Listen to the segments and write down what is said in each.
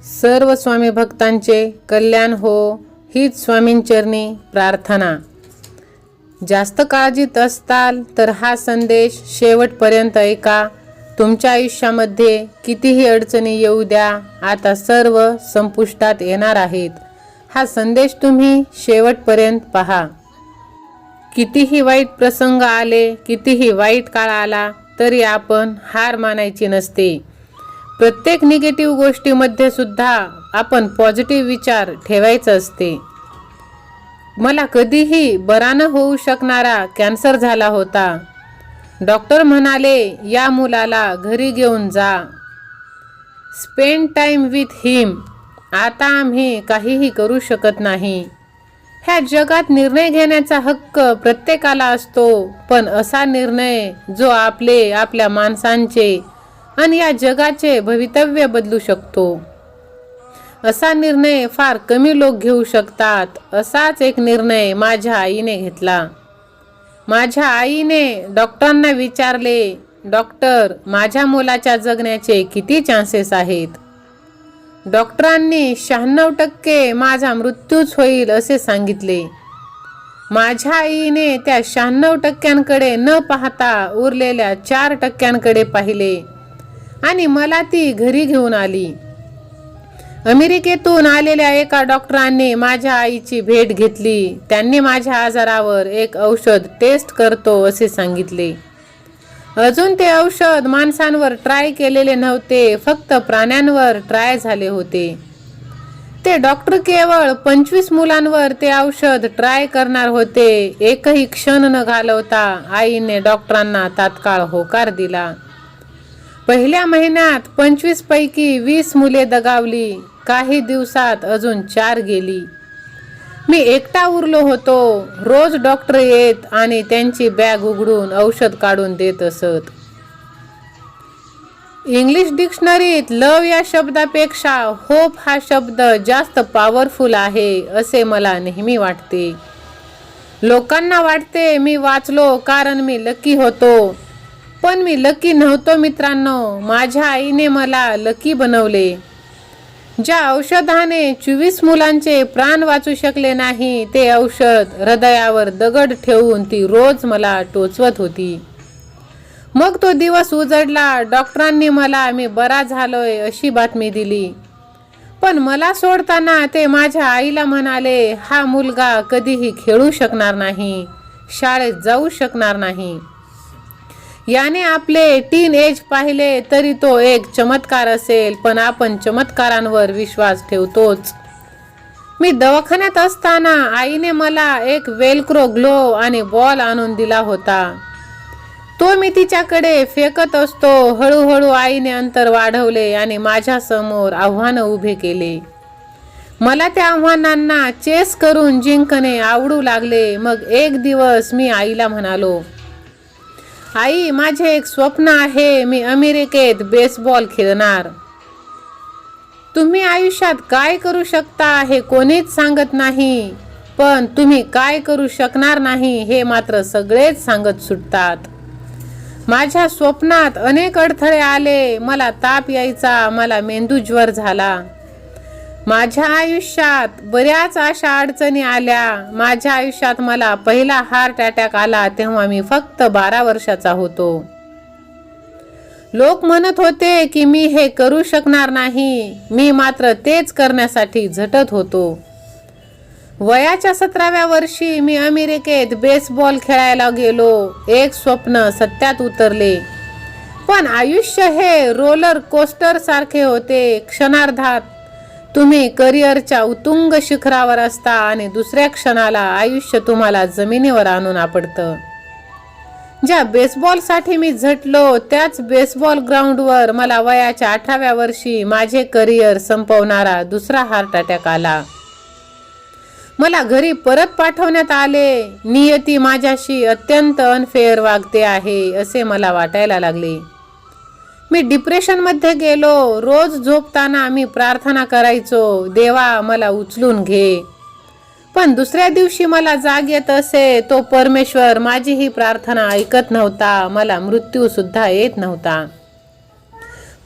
सर्व स्वामी भक्तांचे कल्याण हो हीच स्वामींचरणी प्रार्थना। जास्त काळजीत असताल तर हा संदेश शेवटपर्यंत ऐका। तुमच्या आयुष्यामध्ये कितीही अडचणी येऊ द्या, आता सर्व संपुष्टात येणार आहेत। हा संदेश तुम्ही शेवटपर्यंत पहा। कितीही वाईट प्रसंग आले, कितीही वाईट काळ आला तरी आपण हार मानायची नसते। प्रत्येक निगेटिव्ह गोष्टीमध्ये सुद्धा आपण पॉझिटिव्ह विचार ठेवायचे असते। मला कधीही बरा न होऊ शकणारा कॅन्सर झाला होता। डॉक्टर म्हणाले या मुलाला घरी घेऊन जा, स्पेंड टाइम विथ हिम। आता आम्ही काहीही करू शकत नाही। ह्या जगात निर्णय घेण्याचा हक्क प्रत्येकाला असतो, पण असा निर्णय जो आपल्या माणसांचे आणि या जगाचे भवितव्य बदलू शकतो, असा निर्णय फार कमी लोक घेऊ शकतात। असाच एक निर्णय माझ्या आईने घेतला। माझ्या आईने डॉक्टरांना विचारले, डॉक्टर, माझ्या मुलाच्या जगण्याचे किती चान्सेस आहेत? डॉक्टरांनी 96% माझा मृत्यूच होईल असे सांगितले। माझ्या आईने त्या 96%कडे न पाहता उरलेल्या 4%कडे पाहिले आणि मला ती घरी घेऊन आली। अमेरिकेतून आलेल्या एका डॉक्टरांनी माझ्या आईची भेट घेतली। त्यांनी माझ्या आजारावर एक औषध टेस्ट करतो असे सांगितले। अजून ते औषध माणसांवर ट्राय केलेले नव्हते, फक्त प्राण्यांवर ट्राय झाले होते। ते डॉक्टर केवळ 25 मुलांवर ते औषध ट्राय करणार होते। एकही क्षण न घालवता आईने डॉक्टरांना तात्काळ होकार दिला। पहिल्या महिन्यात 25 पैकी 20 मुले दगावली। काही दिवसात अजून 4 गेली। मी एकटा उरलो होतो। रोज डॉक्टर येत आणि त्यांची बॅग उघडून औषध काढून देत असत। इंग्लिश डिक्शनरीत लव या शब्दापेक्षा होप हा शब्द जास्त पॉवरफुल आहे असे मला नेहमी वाटते। लोकांना वाटते मी वाचलो कारण मी लकी होतो, पण मी लकी नव्हतो मित्रांनो। माझ्या आईने मला लकी बनवले। ज्या औषधाने 24 मुलांचे प्राण वाचू शकले नाही, ते औषध हृदयावर दगड ठेवून ती रोज मला टोचवत होती। मग तो दिवस उजडला। डॉक्टरांनी मला मी बरा झालोय अशी बातमी दिली, पण मला सोडताना ते माझ्या आईला म्हणाले, हा मुलगा कधीही खेळू शकणार नाही, शाळेत जाऊ शकणार नाही। याने आपले टीन एज पाहिले तरी तो एक चमत्कार असेल, पण आपण चमत्कारांवर विश्वास ठेवतोच। मी दवाखान्यात असताना आईने मला एक वेलक्रो ग्लो आणि बॉल आणून दिला होता। तो मी तिच्याकडे फेकत असतो। हळूहळू आईने अंतर वाढवले आणि माझ्या समोर आव्हानं उभे केले। मला त्या आव्हानांना चेस करून जिंकणे आवडू लागले। मग एक दिवस मी आईला म्हणालो, आई, माझे एक स्वप्न आहे, मी अमेरिकेत बेसबॉल खेळणार। तुम्ही आयुष्यात काय करू शकता हे कोणीच सांगत नाही, पण तुम्ही काय करू शकणार नाही हे मात्र सगळेच सांगत सुटतात। माझ्या स्वप्नात अनेक अडथळे आले। मला ताप यायचा, मला मेंदूज्वर झाला। माझ्या आयुष्यात बऱ्याच अशा अडचणी आल्या। माझ्या आयुष्यात मला पहिला हार्ट अटॅक आला तेव्हा मी फक्त 12 वर्षाचा होतो। लोक म्हणत होते की मी हे करू शकणार नाही, मी मात्र तेच करण्यासाठी झटत होतो। वयाच्या 17व्या वर्षी मी अमेरिकेत बेसबॉल खेळायला गेलो। एक स्वप्न सत्यात उतरले, पण आयुष्य हे रोलर कोस्टर सारखे होते। क्षणार्धात तुम्ही करिअरच्या उत्तुंग शिखरावर असता आणि दुसऱ्या क्षणाला आयुष्य तुम्हाला जमिनीवर आणून आपटतं। ज्या बेसबॉलसाठी मी झटलो त्याच बेसबॉल ग्राउंडवर मला वयाच्या 18व्या वर्षी माझे करिअर संपवणारा दुसरा हार्ट अटॅक आला। मला घरी परत पाठवण्यात आले। नियती माझ्याशी अत्यंत अनफेअर वागते आहे असे मला वाटायला लागले। मी डिप्रेशनमध्ये गेलो। रोज झोपताना मी प्रार्थना करायचो, देवा मला उचलून घे। पण दुसऱ्या दिवशी मला जाग येत असे, तो परमेश्वर माझी ही प्रार्थना ऐकत नव्हता। मला मृत्यू सुद्धा येत नव्हता।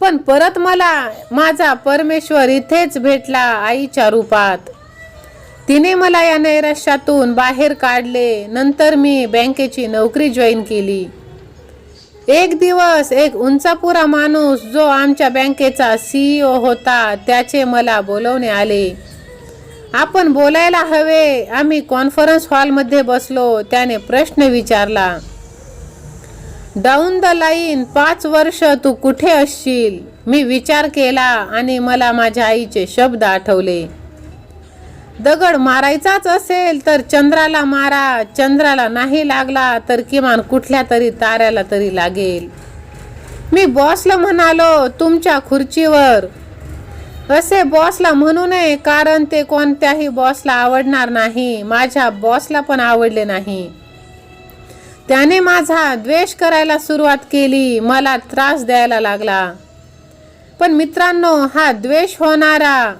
पण परत मला माझा परमेश्वर इथेच भेटला आईच्या रूपात. तिने मला या नैराश्यातून बाहेर काढले. नंतर मी बँकेची नोकरी जॉईन केली. एक दिवस एक उंचापुरा माणूस जो आमच्या बँकेचा CEO होता त्याचे मला बोलवणे आले. आपण बोलायला हवे. आम्ही कॉन्फरन्स हॉलमध्ये बसलो. त्याने प्रश्न विचारला, डाऊन द लाईन 5 वर्ष तू कुठे असशील? मी विचार केला आणि मला माझ्या आईचे शब्द आठवले. दगड मारायचाच असेल तर चंद्राला मारा. चंद्राला नाही लागला तर किमान कुठल्या तरी ताऱ्याला तरी लागेल. मी बॉसला म्हणालो, तुमच्या खुर्चीवर. असे बॉसला म्हणू नये, कारण ते कोणत्याही बॉसला आवडणार नाही. माझ्या बॉसला पण आवडले नाही. त्याने माझा द्वेष करायला सुरुवात केली. मला त्रास द्यायला लागला. पण मित्रांनो, हा द्वेष होणारा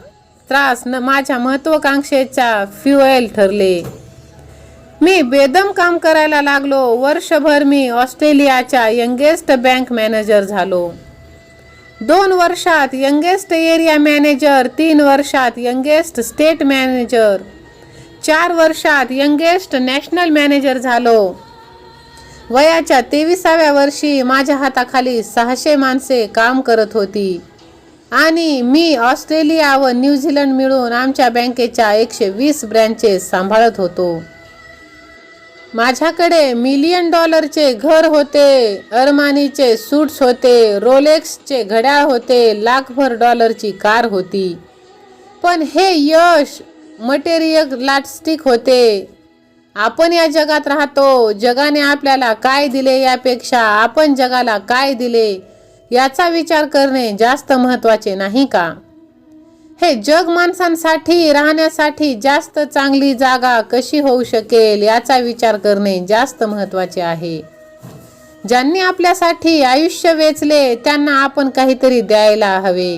त्रास माझ्या महत्वाकांक्षेचा फ्युएल ठरले. मी बेदम काम करायला लागलो. वर्षभर मी ऑस्ट्रेलियाच्या यंगेस्ट बँक मॅनेजर झालो. 2 वर्षात यंगेस्ट एरिया मॅनेजर, 3 वर्षात यंगेस्ट स्टेट मॅनेजर, 4 वर्षात यंगेस्ट नॅशनल मॅनेजर झालो. वयाच्या 23व्या वर्षी माझ्या हाताखाली 600 माणसे काम करत होती आणि मी ऑस्ट्रेलिया व न्यूझीलंड मिळून आमच्या बँकेच्या 120 ब्रँचेस सांभाळत होतो. माझ्याकडे $1 मिलियन घर होते, अरमानीचे सूट्स होते, रोलेक्सचे घड्याळ होते, लाखभर डॉलरची कार होती. पण हे यश मटेरियलिस्टिक होते. आपण या जगात राहतो. जगाने आपल्याला काय दिले यापेक्षा आपण जगाला काय दिले याचा विचार करणे जास्त महत्त्वाचे नाही का? हे जग माणसांसाठी राहण्यासाठी जास्त चांगली जागा कशी होऊ शकेल याचा विचार करणे जास्त महत्त्वाचे आहे. ज्यांनी आपल्यासाठी आयुष्य वेचले त्यांना आपण काहीतरी द्यायला हवे.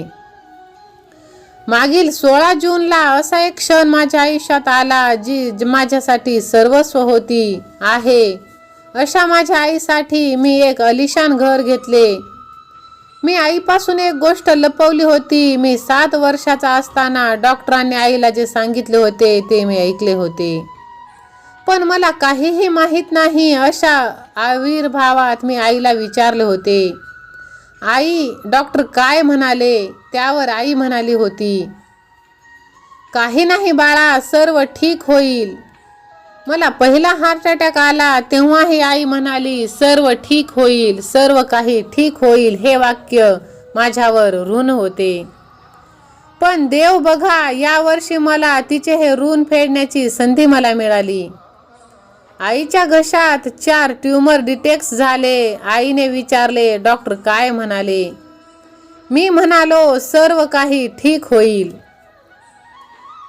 मागील 16 जूनला असा एक क्षण माझ्या आयुष्यात आला जी माझ्यासाठी सर्वस्व होती आहे. अशा माझ्या आईसाठी मी एक आलिशान घर घेतले. मी आईपासून एक गोष्ट लपवली होती. मी 7 वर्षाचा असताना डॉक्टरांनी आईला जे सांगितले होते ते मी ऐकले होते. पण मला काहीही माहीत नाही. अशा आविर्भावात मी आईला विचारले होते, आई डॉक्टर काय म्हणाले? त्यावर आई म्हणाली होती, काही नाही बाळा, सर्व ठीक होईल. मला पहिला हार्ट अटॅक आला तेव्हाही आई म्हणाली, सर्व ठीक होईल, सर्व काही ठीक होईल. हे वाक्य माझ्यावर ऋण होते. पण देव बघा, यावर्षी मला तिचे हे ऋण फेडण्याची संधी मला मिळाली. आईच्या घशात 4 ट्यूमर डिटेक्ट झाले. आईने विचारले, डॉक्टर काय म्हणाले? मी म्हणालो, सर्व काही ठीक होईल.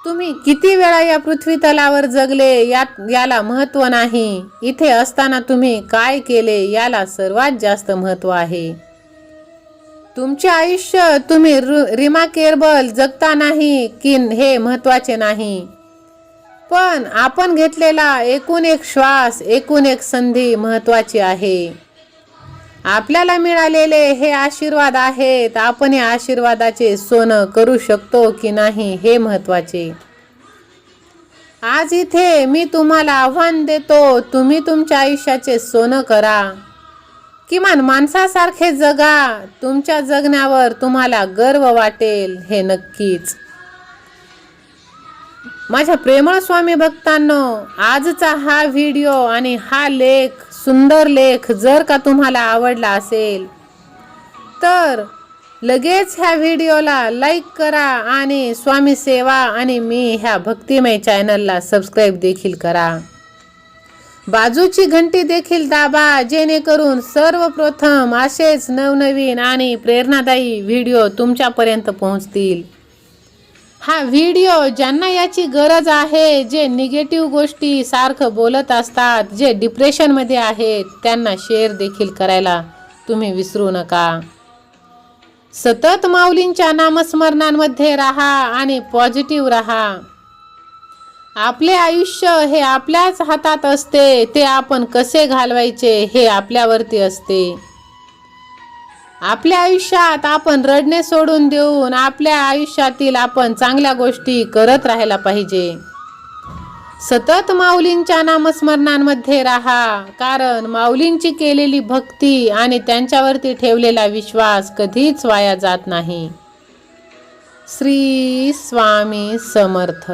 तुम्ही किती वेळा या पृथ्वी तलावर जगले याला महत्त्व नाही. इथे असताना तुम्ही काय केले याला सर्वात जास्त महत्त्व आहे. तुमचे आयुष्य तुम्ही रिमार्केबल जगता नाही की हे महत्त्वाचे नाही. पण आपण घेतलेला एकूण एक श्वास, एकूण एक संधी महत्त्वाची आहे. आपल्याला मिळालेले हे आशीर्वाद आहेत. आपण या आशीर्वादाचे सोनं करू शकतो की नाही हे महत्त्वाचे. आज इथे मी तुम्हाला आव्हान देतो, तुम्ही तुमच्या आयुष्याचे सोनं करा. किमान माणसासारखे जगा. तुमच्या जगण्यावर तुम्हाला गर्व वाटेल हे नक्कीच. माझ्या प्रेमळ स्वामी भक्तांनो, आजचा हा व्हिडिओ आणि हा लेख, सुंदर लेख जर का तुम्हाला आवडला असेल तर लगेच ह्या व्हिडिओला लाईक करा आणि स्वामी सेवा आणि मी ह्या भक्तिमय चॅनलला सबस्क्राईब देखील करा. बाजूची घंटी देखील दाबा, जेणेकरून सर्वप्रथम असेच नवनवीन आणि प्रेरणादायी व्हिडिओ तुमच्यापर्यंत पोहोचतील. हा व्हिडिओ ज्यांना याची गरज आहे, जे निगेटिव्ह गोष्टी सारखं बोलत असतात, जे डिप्रेशनमध्ये आहेत, त्यांना शेअर देखील करायला तुम्ही विसरू नका. सतत माऊलींच्या नामस्मरणांमध्ये राहा आणि पॉझिटिव्ह राहा. आपले आयुष्य हे आपल्याच हातात असते. ते आपण कसे घालवायचे हे आपल्यावरती असते. आपल्या आयुष्यात आपण रडणे सोडून देऊन आपल्या आयुष्यातील आपण चांगल्या गोष्टी करत राहायला पाहिजे. सतत माऊलींच्या नामस्मरणांमध्ये राहा, कारण माऊलींची केलेली भक्ती आणि त्यांच्यावरती ठेवलेला विश्वास कधीच वाया जात नाही. श्री स्वामी समर्थ.